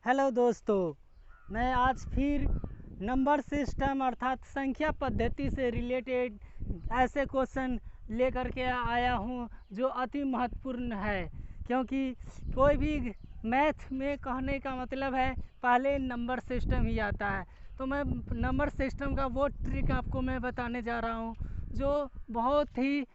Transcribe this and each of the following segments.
Hello दोस्तों, मैं आज फिर नंबर सिस्टम अर्थात संख्या पद्धति से रिलेटेड ऐसे क्वेश्चन लेकर के आया हूँ जो अति महत्वपूर्ण है। क्योंकि कोई भी मैथ में कहने का मतलब है पहले नंबर सिस्टम ही आता है। तो मैं नंबर सिस्टम का वो ट्रिक आपको मैं बताने जा रहा हूँ जो बहुत ही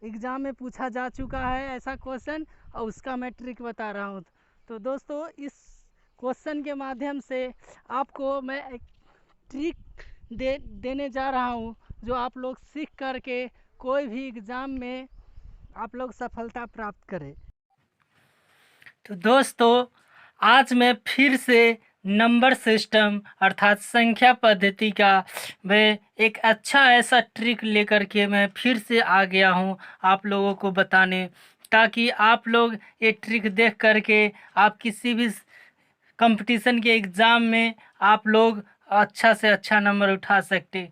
एग्ज़ाम में पूछा जा चुका है ऐसा क्वेश्चन, और उसका मैं ट्रिक बता रहा हूँ। तो दोस्तों, इस क्वेश्चन के माध्यम से आपको मैं एक ट्रिक देने जा रहा हूँ जो आप लोग सीख करके कोई भी एग्ज़ाम में आप लोग सफलता प्राप्त करें। तो दोस्तों, आज मैं फिर से नंबर सिस्टम अर्थात संख्या पद्धति का मैं एक अच्छा ऐसा ट्रिक लेकर के मैं फिर से आ गया हूँ आप लोगों को बताने, ताकि आप लोग ये ट्रिक देख करके आप किसी भी कंपटीशन के एग्ज़ाम में आप लोग अच्छा से अच्छा नंबर उठा सके।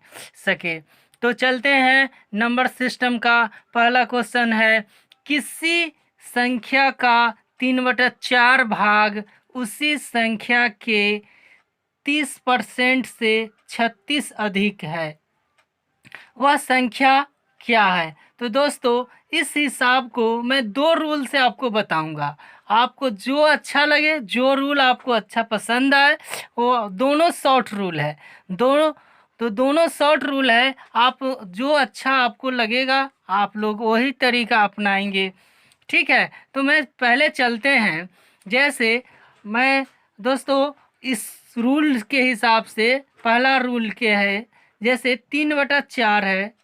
तो चलते हैं, नंबर सिस्टम का पहला क्वेश्चन है, किसी संख्या का 3/4 भाग उसी संख्या के 30% से 36 अधिक है, वह संख्या क्या है। तो दोस्तों, इस हिसाब को मैं दो रूल से आपको बताऊंगा। आपको जो अच्छा लगे, जो रूल आपको अच्छा पसंद आए, वो दोनों शॉर्ट रूल है। दोनों शॉर्ट रूल है। आप जो अच्छा आपको लगेगा आप लोग वही तरीका अपनाएंगे। ठीक है, तो मैं पहले चलते हैं। जैसे मैं दोस्तों इस रूल के हिसाब से, पहला रूल क्या है, जैसे 3/4 है।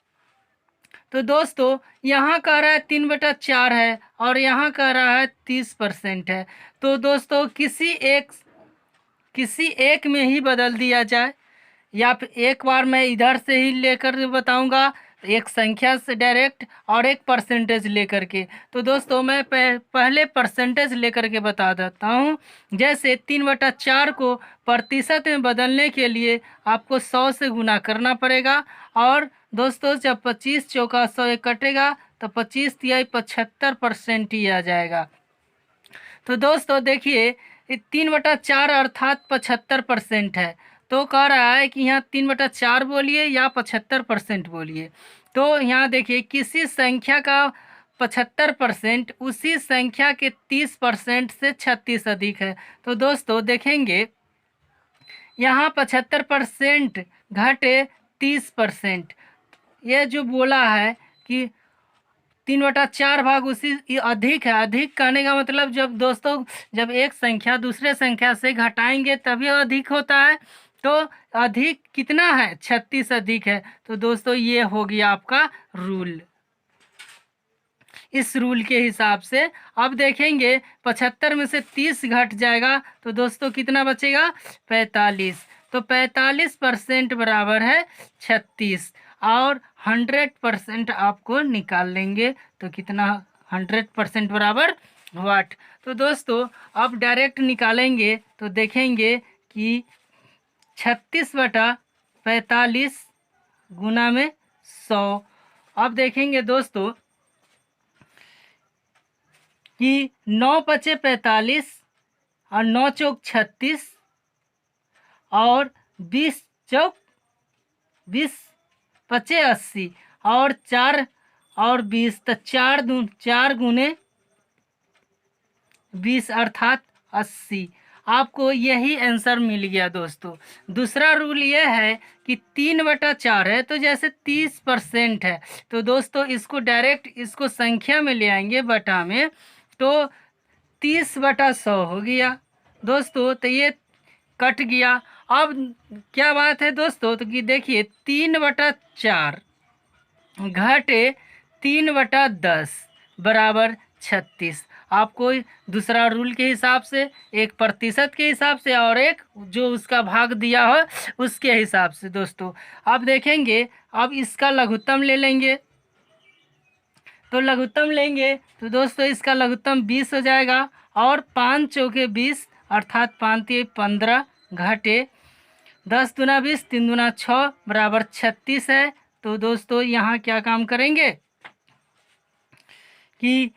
तो दोस्तों यहाँ कह रहा है 3/4 है और यहाँ कह रहा है 30% है। तो दोस्तों किसी एक में ही बदल दिया जाए, या फिर एक बार मैं इधर से ही लेकर बताऊंगा, एक संख्या से डायरेक्ट और एक परसेंटेज लेकर के। तो दोस्तों मैं पहले परसेंटेज लेकर के बता देता हूँ। जैसे 3/4 को प्रतिशत में बदलने के लिए आपको 100 से गुना करना पड़ेगा। और दोस्तों जब 25 चौका 100 कटेगा तो 25 तिहाई 75% ही आ जाएगा। तो दोस्तों देखिए, 3/4 अर्थात 75% है। तो कह रहा है कि यहाँ 3/4 बोलिए या 75% बोलिए। तो यहाँ देखिए, किसी संख्या का 75% उसी संख्या के 30% से 36 अधिक है। तो दोस्तों देखेंगे, यहाँ 75% घटे 30%, ये जो बोला है कि 3/4 भाग उसी ये अधिक है। अधिक कहने का मतलब, जब दोस्तों जब एक संख्या दूसरे संख्या से घटाएंगे तभी अधिक होता है। तो अधिक कितना है, 36 अधिक है। तो दोस्तों ये हो गया आपका रूल। इस रूल के हिसाब से अब देखेंगे, 75 में से 30 घट जाएगा तो दोस्तों कितना बचेगा, 45। तो 45% बराबर है 36। और 100% आपको निकाल लेंगे तो कितना, 100% बराबर वाट। तो दोस्तों अब डायरेक्ट निकालेंगे तो देखेंगे कि 36/45 गुना में 100। अब देखेंगे दोस्तों कि 9×5=45 और 9×4=36 और 20×5=80 और 4 और 20, तो 4 गुने 20 अर्थात 80। आपको यही आंसर मिल गया दोस्तों। दूसरा रूल ये है कि 3/4 है तो जैसे 30% है, तो दोस्तों इसको डायरेक्ट इसको संख्या में ले आएंगे बटा में, तो 30/100 हो गया दोस्तों। तो ये कट गया। अब क्या बात है दोस्तों, तो कि देखिए 3/4 घटे 3/10 बराबर 36। आपको दूसरा रूल के हिसाब से, एक प्रतिशत के हिसाब से और एक जो उसका भाग दिया हो उसके हिसाब से दोस्तों। अब देखेंगे, अब इसका लघुत्तम ले लेंगे। तो लघुत्तम लेंगे तो दोस्तों इसका लघुत्तम 20 हो जाएगा। और 5×4=20 अर्थात 5×3=15 घटे 10×2=20, 3×2=6 बराबर 36 है। तो दोस्तों यहाँ क्या काम करेंगे कि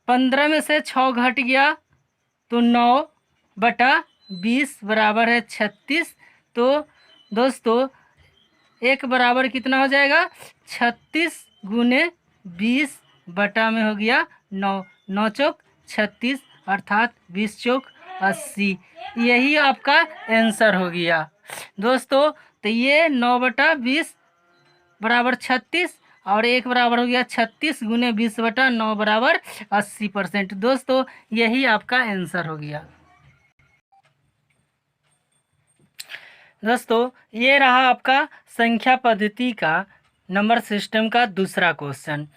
15 में से 6 घट गया तो 9/10 20 बराबर है 36। तो दोस्तों एक बराबर कितना हो जाएगा, 36 गुने 20 बटा में हो गया 9, 9 चौक 36 अर्थात 20 चौक 80। यही आपका आंसर हो गया दोस्तों। तो ये 9/20 बराबर 36 और एक बराबर हो गया 36 गुने 20 बटा 9 बराबर 80%। दोस्तों यही आपका आंसर हो गया। दोस्तों ये रहा आपका संख्या पद्धति का नंबर सिस्टम का दूसरा क्वेश्चन।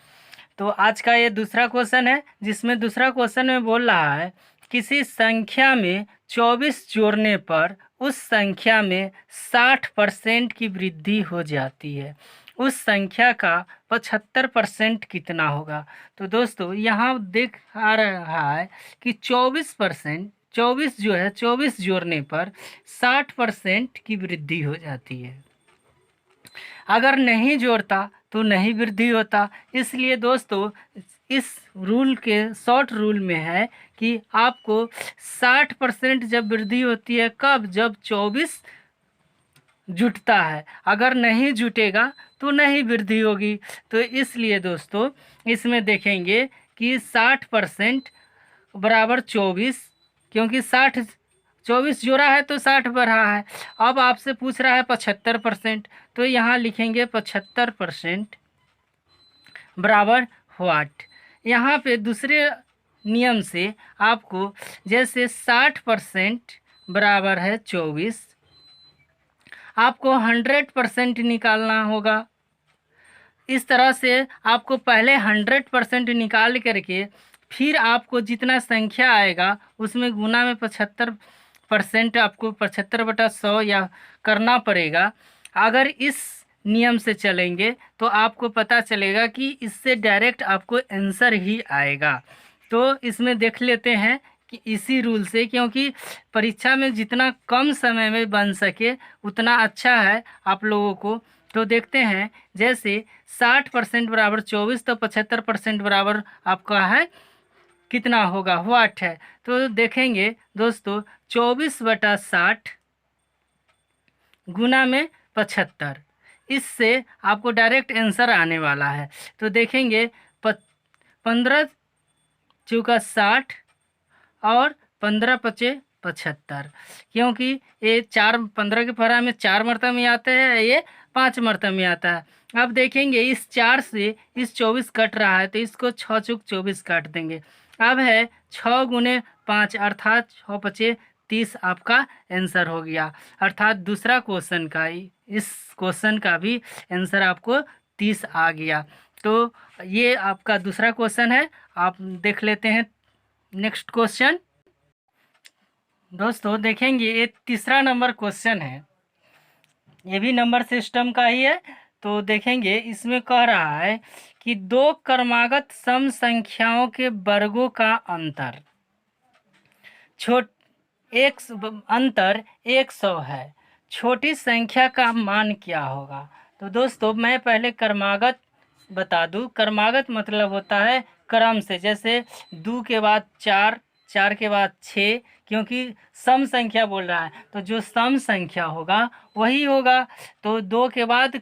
तो आज का ये दूसरा क्वेश्चन है, जिसमें दूसरा क्वेश्चन में बोल रहा है किसी संख्या में 24 जोड़ने पर उस संख्या में 60% की वृद्धि हो जाती है, उस संख्या का 75% कितना होगा। तो दोस्तों यहाँ देख आ रहा है कि 24 जो है 24 जोड़ने पर 60% की वृद्धि हो जाती है। अगर नहीं जोड़ता तो नहीं वृद्धि होता। इसलिए दोस्तों इस रूल के शॉर्ट रूल में है कि आपको 60% जब वृद्धि होती है, कब, जब 24 जुटता है। अगर नहीं जुटेगा तो नहीं वृद्धि होगी। तो इसलिए दोस्तों इसमें देखेंगे कि 60% बराबर 24, क्योंकि 24 जोड़ा है तो 60 बढ़ा है। अब आपसे पूछ रहा है 75%, तो यहाँ लिखेंगे 75% बराबर व्हाट। यहाँ पे दूसरे नियम से आपको जैसे 60% बराबर है 24, आपको 100% निकालना होगा। इस तरह से आपको पहले 100% निकाल करके फिर आपको जितना संख्या आएगा उसमें गुना में 75% आपको 75/100 या करना पड़ेगा। अगर इस नियम से चलेंगे तो आपको पता चलेगा कि इससे डायरेक्ट आपको आंसर ही आएगा। तो इसमें देख लेते हैं कि इसी रूल से, क्योंकि परीक्षा में जितना कम समय में बन सके उतना अच्छा है आप लोगों को। तो देखते हैं, जैसे 60% बराबर 24, तो 75% बराबर आपका है कितना होगा, व्हाट है। तो देखेंगे दोस्तों 24/60 गुना में 75, इससे आपको डायरेक्ट आंसर आने वाला है। तो देखेंगे 15 चौका 60 और 15 पचे 75, क्योंकि ये 15 के पढ़ा में 4 मरतबा में आता है, ये 5 मरतबा में आता है। अब देखेंगे इस 4 से इस 24 कट रहा है, तो इसको 6 चौक 24 काट देंगे। अब है 6 गुने 5 अर्थात 6 पचे 30 आपका आंसर हो गया। अर्थात दूसरा क्वेश्चन का इस क्वेश्चन का भी आंसर आपको 30 आ गया। तो ये आपका दूसरा क्वेश्चन है। आप देख लेते हैं नेक्स्ट क्वेश्चन। दोस्तों देखेंगे ये तीसरा नंबर क्वेश्चन है, ये भी नंबर सिस्टम का ही है। तो देखेंगे इसमें कह रहा है कि दो क्रमागत सम संख्याओं के वर्गों का अंतर अंतर 100 है, छोटी संख्या का मान क्या होगा। तो दोस्तों मैं पहले क्रमागत बता दूं। क्रमागत मतलब होता है क्रम से, जैसे 2 के बाद 4, 4 के बाद 6, क्योंकि सम संख्या बोल रहा है तो जो सम संख्या होगा वही होगा। तो 2 के बाद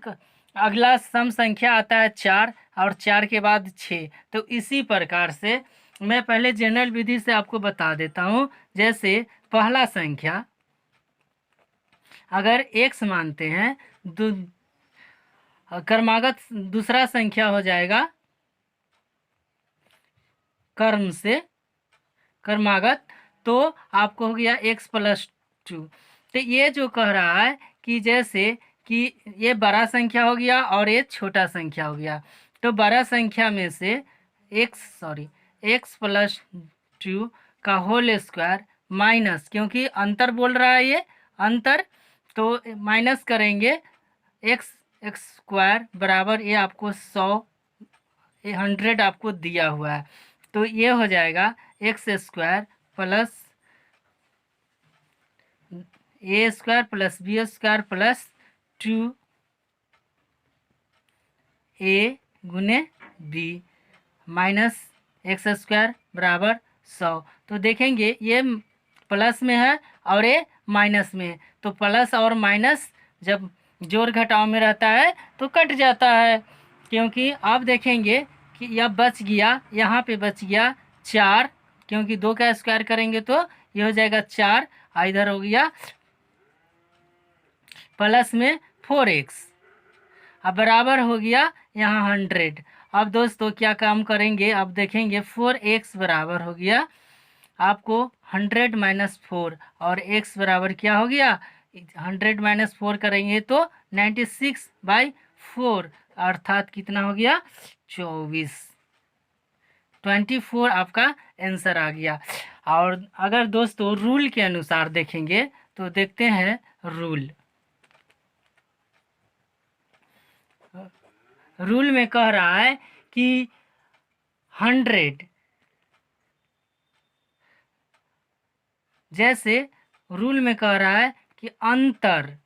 अगला सम संख्या आता है 4 और 4 के बाद 6। तो इसी प्रकार से मैं पहले जनरल विधि से आपको बता देता हूँ। जैसे पहला संख्या अगर x मानते हैं, क्रमागत दूसरा संख्या हो जाएगा क्रम से क्रमागत, तो आपको हो गया x+2। तो ये जो कह रहा है कि जैसे कि ये बड़ा संख्या हो गया और ये छोटा संख्या हो गया, तो बड़ा संख्या में से x+2 का होल स्क्वायर माइनस, क्योंकि अंतर बोल रहा है ये अंतर, तो माइनस करेंगे x स्क्वायर बराबर ये आपको 100 आपको दिया हुआ है। तो ये हो जाएगा x square plus a square plus b square plus 2a गुने b माइनस x स्क्वायर बराबर 100। तो देखेंगे ये प्लस में है और ये माइनस में है, तो प्लस और माइनस जब जोड़ घटाव में रहता है तो कट जाता है, क्योंकि आप देखेंगे कि यह बच गया, यहाँ पे बच गया 4, क्योंकि 2 का स्क्वायर करेंगे तो ये हो जाएगा 4, इधर हो गया प्लस में 4x, अब बराबर हो गया यहाँ 100। अब दोस्तों क्या काम करेंगे, अब देखेंगे 4x बराबर हो गया आपको 100 माइनस 4, और x बराबर क्या हो गया 100 माइनस 4 करेंगे तो 96/4, अर्थात कितना हो गया 24 आपका आंसर आ गया। और अगर दोस्तों रूल के अनुसार देखेंगे तो देखते हैं रूल में कह रहा है कि 100, जैसे रूल में कह रहा है कि अंतर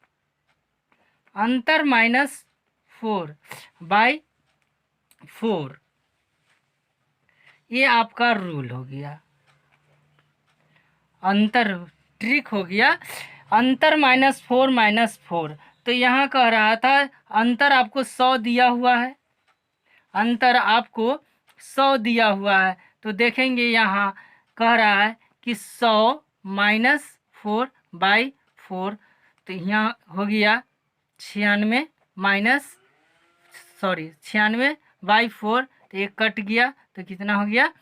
-4/4, ये आपका रूल हो गया, अंतर ट्रिक हो गया। अंतर -4, तो यहाँ कह रहा था अंतर आपको 100 दिया हुआ है, अंतर आपको 100 दिया हुआ है, तो देखेंगे यहाँ कह रहा है कि 100 माइनस 4/4, तो यहाँ हो गया 96/4, तो ये कट गया तो कितना हो गया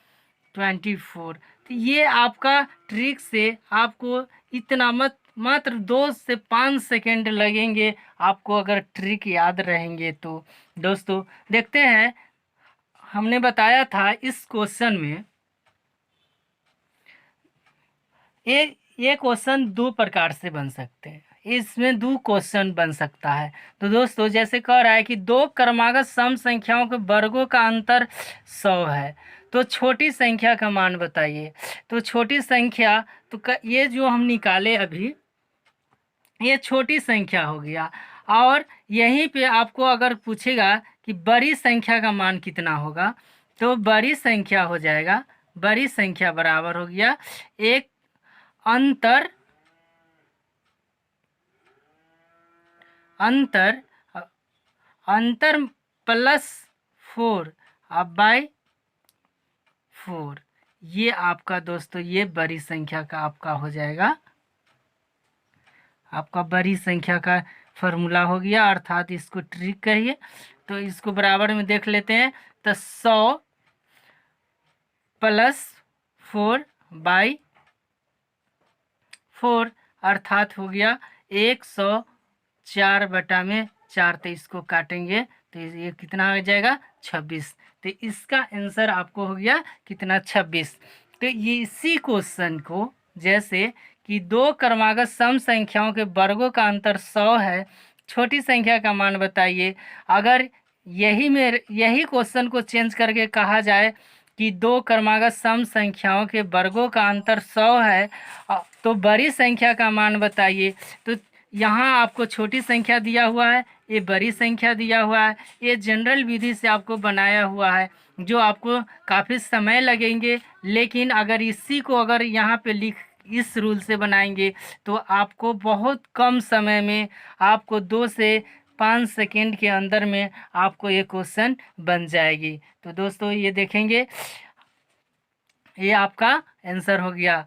24। तो ये आपका ट्रिक से आपको इतना मात्र 2 से 5 सेकेंड लगेंगे आपको, अगर ट्रिक याद रहेंगे तो। दोस्तों देखते हैं, हमने बताया था इस क्वेश्चन में ये क्वेश्चन 2 प्रकार से बन सकते हैं, इसमें 2 क्वेश्चन बन सकता है। तो दोस्तों जैसे कह रहा है कि 2 क्रमागत सम संख्याओं के वर्गों का अंतर 100 है, तो छोटी संख्या का मान बताइए। तो छोटी संख्या तो ये जो हम निकाले अभी, ये छोटी संख्या हो गया, और यहीं पे आपको अगर पूछेगा कि बड़ी संख्या का मान कितना होगा, तो बड़ी संख्या हो जाएगा, बड़ी संख्या बराबर हो गया एक अंतर +4/4, ये आपका दोस्तों ये बड़ी संख्या का आपका हो जाएगा, आपका बड़ी संख्या का फॉर्मूला हो गया, अर्थात इसको ट्रिक कहिए। तो इसको बराबर में देख लेते हैं, तो 100 + 4/4, अर्थात हो गया 104/4, तो इसको काटेंगे तो ये कितना हो जाएगा 26, तो इसका आंसर आपको हो गया कितना 26। तो ये इसी क्वेश्चन को, जैसे कि 2 क्रमागत सम संख्याओं के वर्गों का अंतर 100 है, छोटी संख्या का मान बताइए, अगर यही क्वेश्चन को चेंज करके कहा जाए कि 2 क्रमागत सम संख्याओं के वर्गों का अंतर 100 है, तो बड़ी संख्या का मान बताइए, तो यहाँ आपको छोटी संख्या दिया हुआ है, ये बड़ी संख्या दिया हुआ है, ये जनरल विधि से आपको बनाया हुआ है, जो आपको काफ़ी समय लगेंगे, लेकिन अगर इसी को अगर यहाँ पे इस रूल से बनाएंगे तो आपको बहुत कम समय में, आपको 2 से 5 सेकेंड के अंदर में आपको ये क्वेश्चन बन जाएगी। तो दोस्तों ये देखेंगे, ये आपका आंसर हो गया।